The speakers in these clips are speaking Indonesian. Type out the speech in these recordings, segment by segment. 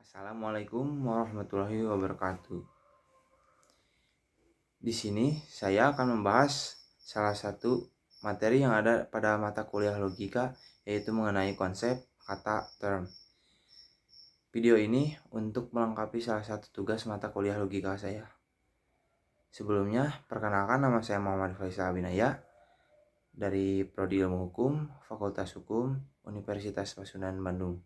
Assalamualaikum warahmatullahi wabarakatuh. Di sini saya akan membahas salah satu materi yang ada pada mata kuliah logika, yaitu mengenai konsep kata term. Video ini untuk melengkapi salah satu tugas mata kuliah logika saya. Sebelumnya, perkenalkan, nama saya Muhammad Faisal Abinaya dari Prodi Ilmu Hukum, Fakultas Hukum, Universitas Pasundan Bandung.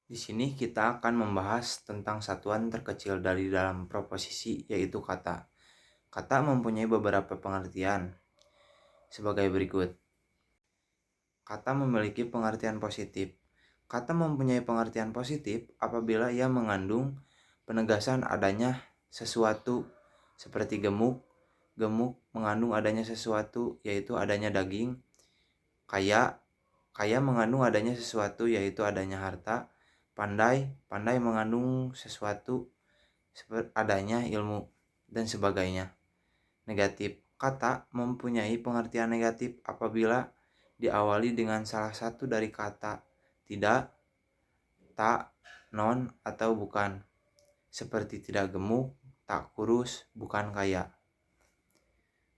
Di sini kita akan membahas tentang satuan terkecil dari dalam proposisi, yaitu kata. Kata mempunyai beberapa pengertian sebagai berikut. Kata memiliki pengertian positif. Kata mempunyai pengertian positif apabila ia mengandung penegasan adanya sesuatu seperti gemuk. Gemuk mengandung adanya sesuatu, yaitu adanya daging. Kaya mengandung adanya sesuatu, yaitu adanya harta. Pandai mengandung sesuatu seperti adanya ilmu dan sebagainya. Negatif. Kata mempunyai pengertian negatif apabila diawali dengan salah satu dari kata tidak, tak, non, atau bukan. Seperti tidak gemuk, tak kurus, bukan kaya.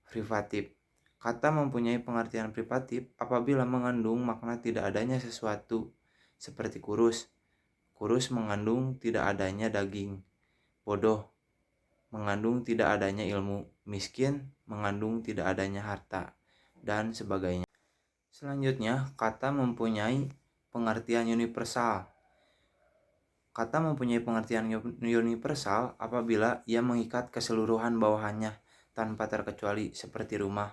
Privatif. Kata mempunyai pengertian privatif apabila mengandung makna tidak adanya sesuatu. Seperti kurus. Kurus mengandung tidak adanya daging. Bodoh mengandung tidak adanya ilmu. Miskin mengandung tidak adanya harta, dan sebagainya. Selanjutnya, kata mempunyai pengertian universal. Kata mempunyai pengertian universal apabila ia mengikat keseluruhan bawahannya tanpa terkecuali, seperti rumah.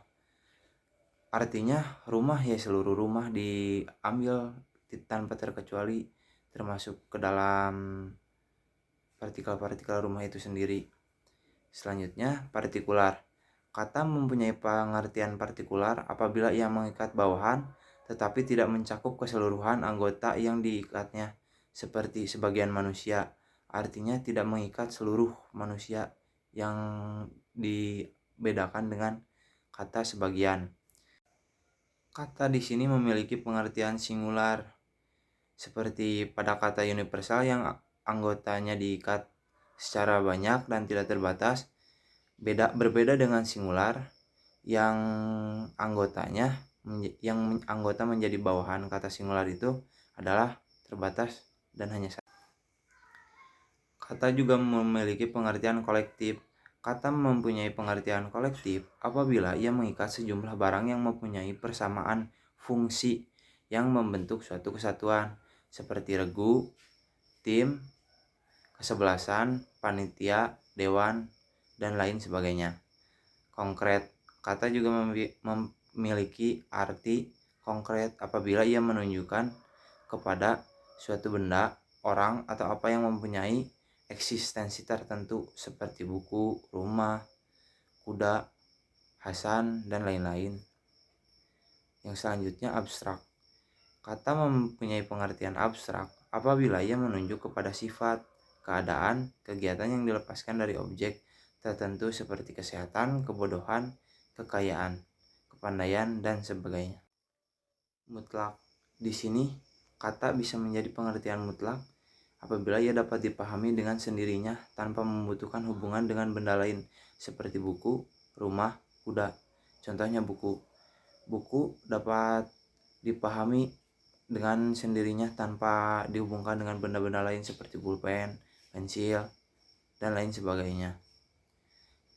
Artinya rumah ya seluruh rumah diambil tanpa terkecuali, termasuk ke dalam partikel-partikel rumah itu sendiri. Selanjutnya, partikular. Kata mempunyai pengertian partikular apabila ia mengikat bawahan tetapi tidak mencakup keseluruhan anggota yang diikatnya, seperti sebagian manusia. Artinya tidak mengikat seluruh manusia, yang dibedakan dengan kata sebagian. Kata di sini memiliki pengertian singular, seperti pada kata universal yang anggotanya diikat secara banyak dan tidak terbatas. Berbeda dengan singular yang anggota menjadi bawahan kata singular itu adalah terbatas dan hanya satu. Kata juga memiliki pengertian kolektif. Kata mempunyai pengertian kolektif apabila ia mengikat sejumlah barang yang mempunyai persamaan fungsi yang membentuk suatu kesatuan, seperti regu, tim, kesebelasan, panitia, dewan, dan lain sebagainya. Konkret. Kata juga memiliki arti konkret apabila ia menunjukkan kepada suatu benda, orang, atau apa yang mempunyai eksistensi tertentu, seperti buku, rumah, kuda, Hasan, dan lain-lain. Yang selanjutnya, abstrak. Kata mempunyai pengertian abstrak apabila ia menunjuk kepada sifat, keadaan, kegiatan yang dilepaskan dari objek tertentu, seperti kesehatan, kebodohan, kekayaan, kepandaian, dan sebagainya. Mutlak. Di sini kata bisa menjadi pengertian mutlak apabila ia dapat dipahami dengan sendirinya tanpa membutuhkan hubungan dengan benda lain, seperti buku, rumah, kuda. Contohnya buku. Buku dapat dipahami dengan sendirinya tanpa dihubungkan dengan benda-benda lain seperti pulpen, pensil, dan lain sebagainya.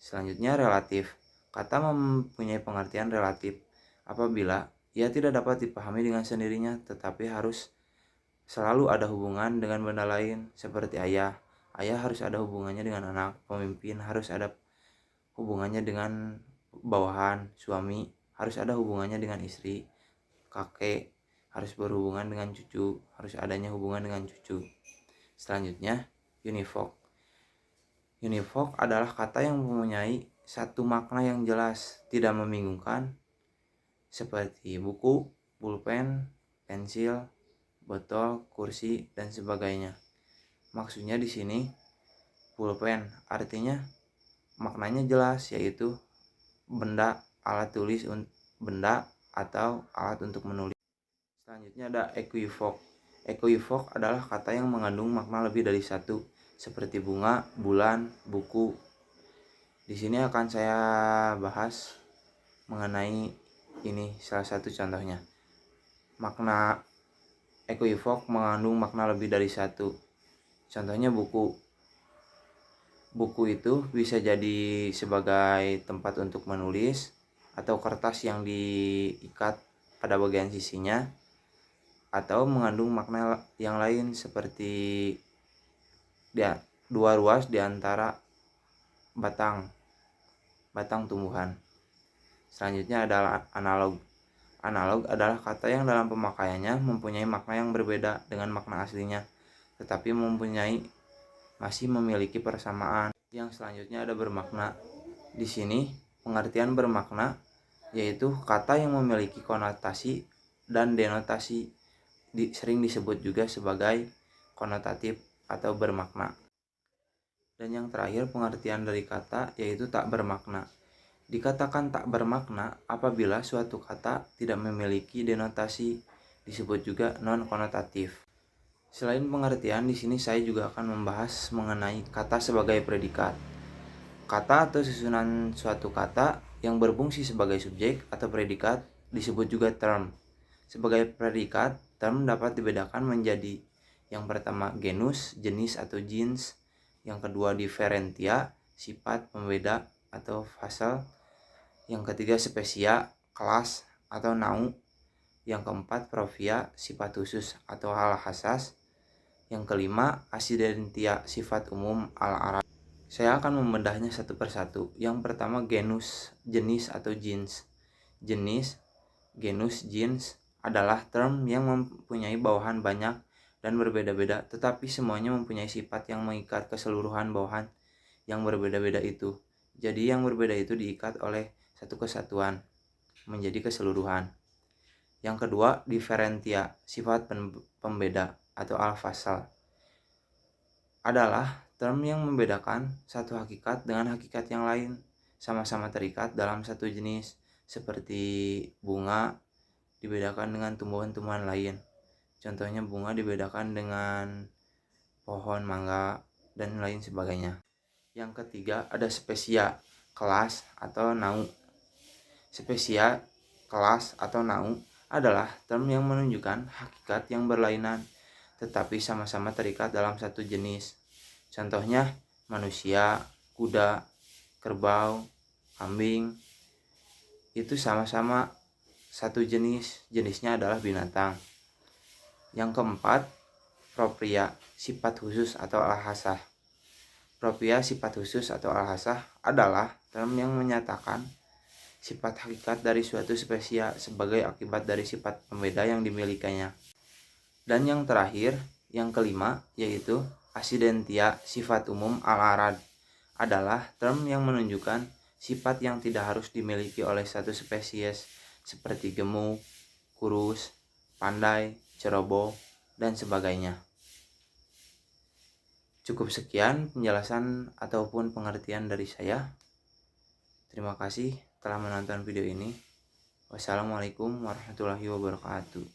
Selanjutnya, relatif. Kata mempunyai pengertian relatif apabila ia tidak dapat dipahami dengan sendirinya tetapi harus selalu ada hubungan dengan benda lain, seperti ayah. Ayah harus ada hubungannya dengan anak. Pemimpin harus ada hubungannya dengan bawahan. Suami harus ada hubungannya dengan istri. Kakek harus berhubungan dengan cucu, harus adanya hubungan dengan cucu. Selanjutnya, univok. Univok adalah kata yang mempunyai satu makna yang jelas, tidak membingungkan, seperti buku, pulpen, pensil, botol, kursi, dan sebagainya. Maksudnya di sini pulpen artinya maknanya jelas, yaitu benda, alat tulis, benda atau alat untuk menulis. Selanjutnya ada equivok. Equivoc adalah kata yang mengandung makna lebih dari satu, seperti bunga, bulan, buku. Di sini akan saya bahas mengenai ini salah satu contohnya. Makna equivoc mengandung makna lebih dari satu. Contohnya buku. Buku itu bisa jadi sebagai tempat untuk menulis atau kertas yang diikat pada bagian sisinya, atau mengandung makna yang lain seperti dua ruas di antara batang tumbuhan. Selanjutnya adalah analog. Analog adalah kata yang dalam pemakaiannya mempunyai makna yang berbeda dengan makna aslinya, tetapi masih memiliki persamaan. Yang selanjutnya ada bermakna. Di sini pengertian bermakna yaitu kata yang memiliki konotasi dan denotasi, sering disebut juga sebagai konotatif atau bermakna. Dan yang terakhir pengertian dari kata yaitu tak bermakna. Dikatakan tak bermakna apabila suatu kata tidak memiliki denotasi, disebut juga non-konotatif. Selain pengertian, di sini saya juga akan membahas mengenai kata sebagai predikat. Kata atau susunan suatu kata yang berfungsi sebagai subjek atau predikat disebut juga term. Sebagai predikat, term dapat dibedakan menjadi yang pertama genus, jenis atau jeans, yang kedua differentia, sifat pembeda atau fasal, yang ketiga spesia, kelas atau nau, yang keempat profia, sifat khusus atau hal khasas, yang kelima accidentia, sifat umum al-arab. Saya akan membedahnya satu persatu. Yang pertama genus, jenis atau jeans. Jenis, genus, jeans adalah term yang mempunyai bawahan banyak dan berbeda-beda, tetapi semuanya mempunyai sifat yang mengikat keseluruhan bawahan yang berbeda-beda itu. Jadi yang berbeda itu diikat oleh satu kesatuan menjadi keseluruhan. Yang kedua, differentia, sifat pembeda atau al-fasal, adalah term yang membedakan satu hakikat dengan hakikat yang lain, sama-sama terikat dalam satu jenis, seperti bunga dibedakan dengan tumbuhan-tumbuhan lain. Contohnya bunga dibedakan dengan pohon mangga dan lain sebagainya. Yang ketiga ada spesia, kelas atau nau. Spesia, kelas atau nau adalah term yang menunjukkan hakikat yang berlainan tetapi sama-sama terikat dalam satu jenis. Contohnya manusia, kuda, kerbau, kambing. Itu sama-sama satu jenis, jenisnya adalah binatang. Yang keempat, propria, sifat khusus atau al-khasah. Propria, sifat khusus atau al-khasah adalah term yang menyatakan sifat hakikat dari suatu spesies sebagai akibat dari sifat pembeda yang dimilikinya. Dan yang terakhir, yang kelima, yaitu accidentia, sifat umum al-arad, adalah term yang menunjukkan sifat yang tidak harus dimiliki oleh satu spesies seperti gemuk, kurus, pandai, ceroboh, dan sebagainya. Cukup sekian penjelasan ataupun pengertian dari saya. Terima kasih telah menonton video ini. Wassalamualaikum warahmatullahi wabarakatuh.